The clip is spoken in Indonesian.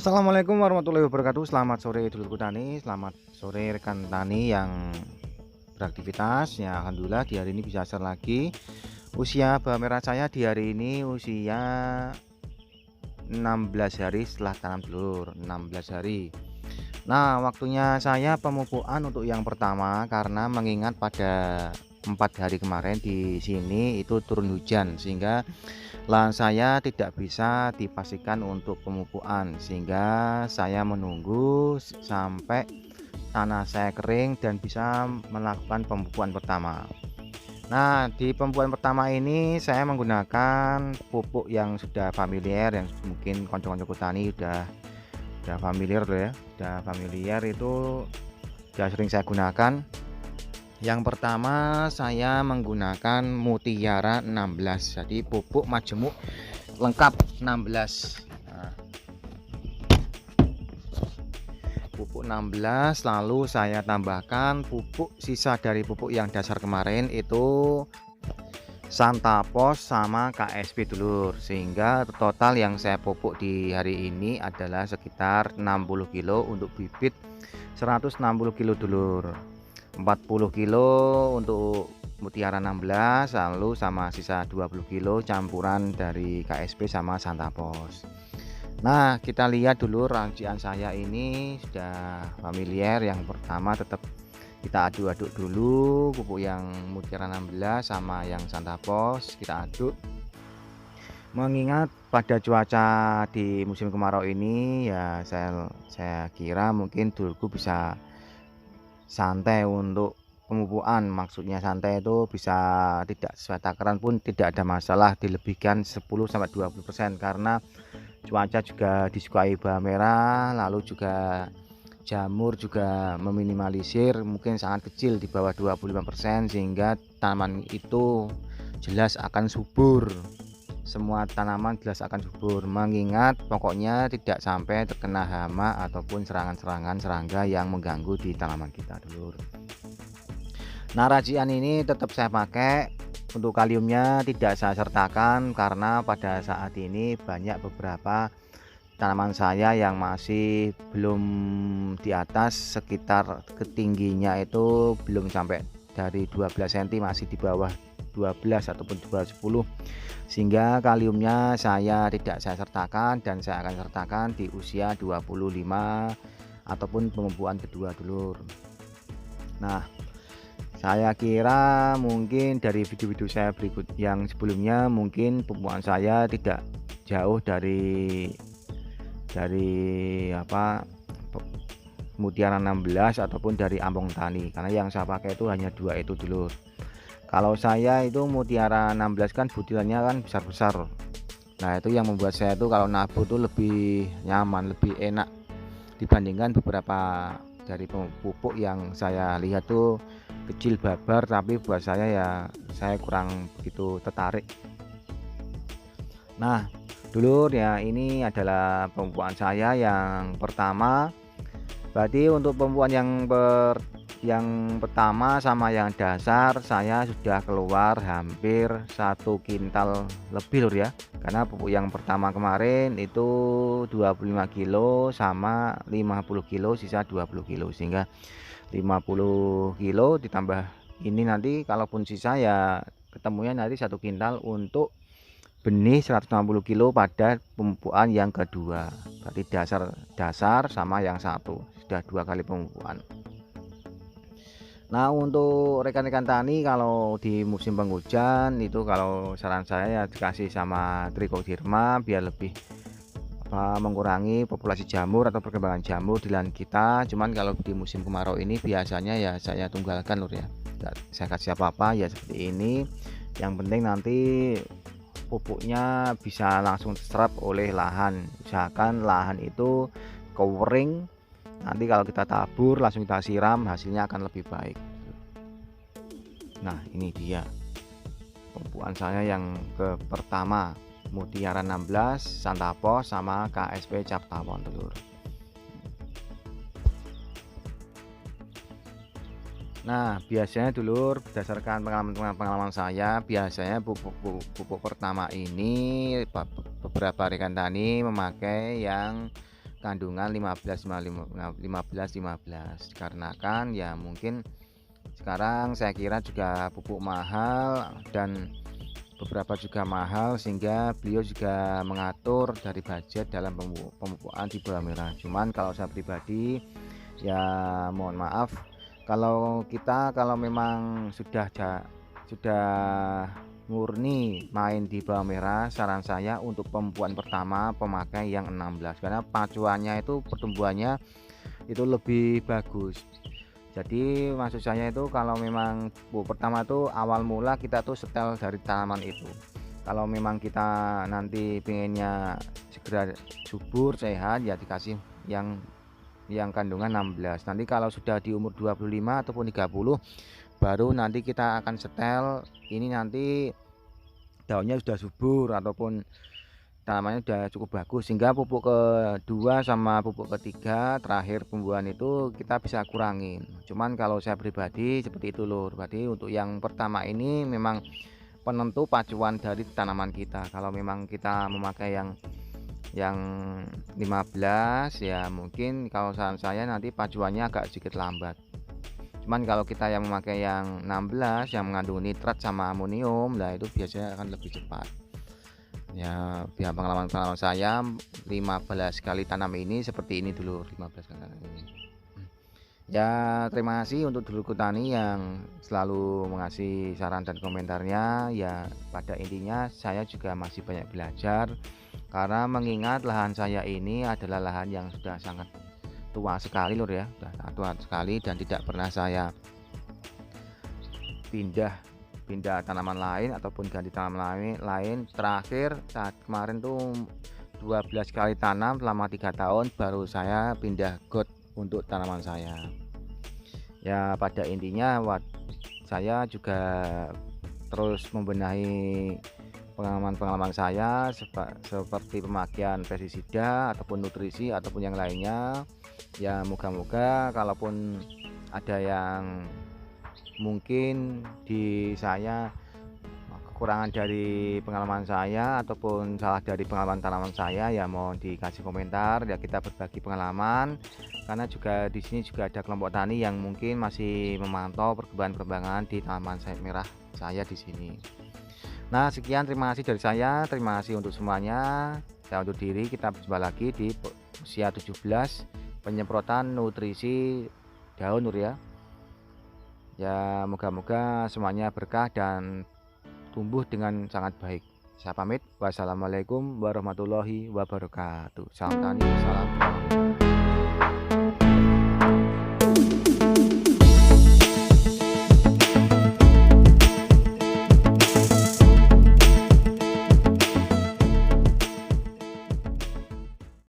Assalamualaikum warahmatullahi wabarakatuh. Selamat sore dulurku tani, selamat sore rekan tani yang beraktivitas. Ya, alhamdulillah di hari ini bisa share lagi. Usia bawang merah saya di hari ini usia 16 hari setelah tanam telur, 16 hari. Nah, waktunya saya pemupukan untuk yang pertama karena mengingat pada 4 hari kemarin di sini itu turun hujan sehingga lahan saya tidak bisa dipastikan untuk pemupukan, sehingga saya menunggu sampai tanah saya kering dan bisa melakukan pemupukan pertama. Nah, di pemupukan pertama ini saya menggunakan pupuk yang sudah familiar, yang mungkin konco-konco tani udah familiar tuh ya, udah familiar itu sudah sering saya gunakan. Yang pertama saya menggunakan Mutiara 16, jadi pupuk majemuk lengkap 16. Nah, pupuk 16 lalu saya tambahkan pupuk sisa dari pupuk yang dasar kemarin itu Santapos sama KSP dulur, sehingga total yang saya pupuk di hari ini adalah sekitar 60 kilo untuk bibit 160 kilo dulur, 40 kilo untuk Mutiara 16, lalu sama sisa 20 kilo campuran dari KSP sama Santapos. Nah, kita lihat dulu rancian saya ini sudah familiar. Yang pertama tetap kita aduk-aduk dulu pupuk yang Mutiara 16 sama yang Santapos, kita aduk. Mengingat pada cuaca di musim kemarau ini ya saya kira mungkin dulurku bisa santai untuk pemupukan. Maksudnya santai itu bisa tidak sesuai takaran pun tidak ada masalah, dilebihkan 10-20% karena cuaca juga disukai bawang merah, lalu juga jamur juga meminimalisir, mungkin sangat kecil di bawah 25%, sehingga tanaman itu jelas akan subur. Semua tanaman jelas akan subur, mengingat pokoknya tidak sampai terkena hama ataupun serangan-serangan serangga yang mengganggu di tanaman kita dulu. Nah, racian ini tetap saya pakai. Untuk kaliumnya tidak saya sertakan karena pada saat ini banyak beberapa tanaman saya yang masih belum di atas, sekitar ketingginya itu belum sampai dari 12 cm, masih di bawah 12 ataupun di bawah 10, sehingga kaliumnya tidak saya sertakan dan saya akan sertakan di usia 25 ataupun pemupukan kedua dulur. Nah, saya kira mungkin dari video-video saya berikut yang sebelumnya mungkin pemupukan saya tidak jauh dari Mutiara 16 ataupun dari Ampong Tani, karena yang saya pakai itu hanya dua itu dulu. Kalau saya itu Mutiara 16 kan butirannya kan besar-besar. Nah, itu yang membuat saya itu kalau nabur tuh lebih nyaman, lebih enak dibandingkan beberapa dari pupuk yang saya lihat tuh kecil babar, tapi buat saya ya saya kurang begitu tertarik. Nah, dulur ya, ini adalah pemupukan saya yang pertama. Berarti untuk pemupukan yang pertama sama yang dasar saya sudah keluar hampir 1 kintal lebih lur ya, karena pupuk yang pertama kemarin itu 25 kilo sama 50 kilo, sisa 20 kilo, sehingga 50 kilo ditambah ini nanti kalaupun sisa ya ketemunya nanti 1 kintal untuk benih 160 kilo pada pemupukan yang kedua. Berarti dasar sama yang satu sudah 2 kali pemupukan. Nah, untuk rekan-rekan tani kalau di musim penghujan itu kalau saran saya ya dikasih sama Trichoderma biar lebih mengurangi populasi jamur atau perkembangan jamur di lahan kita. Cuman kalau di musim kemarau ini biasanya ya saya tunggalkan lur ya, saya kasih apa-apa ya seperti ini. Yang penting nanti pupuknya bisa langsung terserap oleh lahan, usahakan lahan itu covering. Nanti kalau kita tabur langsung kita siram, hasilnya akan lebih baik. Nah, ini dia pemupukan saya yang pertama, Mutiara 16, Santapos sama KSP Cap Tawon dulur. Nah, biasanya dulur berdasarkan pengalaman saya, biasanya pupuk pertama ini beberapa rekan tani memakai yang kandungan 15 dikarenakan ya mungkin sekarang saya kira juga pupuk mahal dan beberapa juga mahal, sehingga beliau juga mengatur dari budget dalam pemupukan di bawang merah. Cuman kalau saya pribadi ya mohon maaf, kalau memang sudah murni main di bawang merah, saran saya untuk pemupukan pertama pemakai yang 16, karena pacuannya itu pertumbuhannya itu lebih bagus. Jadi maksud saya itu kalau memang pertama tuh awal mula kita tuh setel dari tanaman itu. Kalau memang kita nanti pengennya segera subur sehat ya dikasih yang kandungan 16. Nanti kalau sudah di umur 25 ataupun 30 baru nanti kita akan setel ini, nanti daunnya sudah subur ataupun tanamannya sudah cukup bagus, sehingga pupuk kedua sama pupuk ketiga terakhir pembuahan itu kita bisa kurangin. Cuman kalau saya pribadi seperti itu lur. Berarti untuk yang pertama ini memang penentu pacuan dari tanaman kita. Kalau memang kita memakai yang 15 ya mungkin kalau saran saya nanti pacuannya agak sedikit lambat. Cuman kalau kita yang memakai yang 16 yang mengandung nitrat sama amonium, lah itu biasanya akan lebih cepat. Ya biar pengalaman saya 15 kali tanam ini seperti ini dulu, 15 kali tanam ini. Ya terima kasih untuk dulurku tani yang selalu mengasih saran dan komentarnya. Ya pada intinya saya juga masih banyak belajar, karena mengingat lahan saya ini adalah lahan yang sudah sangat tua sekali lur ya, sudah sangat tua sekali, dan tidak pernah saya pindah tanaman lain ataupun ganti tanaman lain. Terakhir saat kemarin tuh 12 kali tanam selama 3 tahun baru saya pindah got untuk tanaman saya. Ya pada intinya saya juga terus membenahi pengalaman saya seperti pemakaian pestisida ataupun nutrisi ataupun yang lainnya. Ya moga-moga kalaupun ada yang mungkin di saya kekurangan dari pengalaman saya ataupun salah dari pengalaman tanaman saya, ya mohon dikasih komentar ya, kita berbagi pengalaman, karena juga di sini juga ada kelompok tani yang mungkin masih memantau perkembangan di tanaman sayap merah saya di sini. Nah sekian, terima kasih dari saya, terima kasih untuk semuanya. Saya undur diri, kita berjumpa lagi di usia 17 penyemprotan nutrisi daun nur ya. Ya moga-moga semuanya berkah dan tumbuh dengan sangat baik. Saya pamit. Wassalamualaikum warahmatullahi wabarakatuh. Salam tani, salam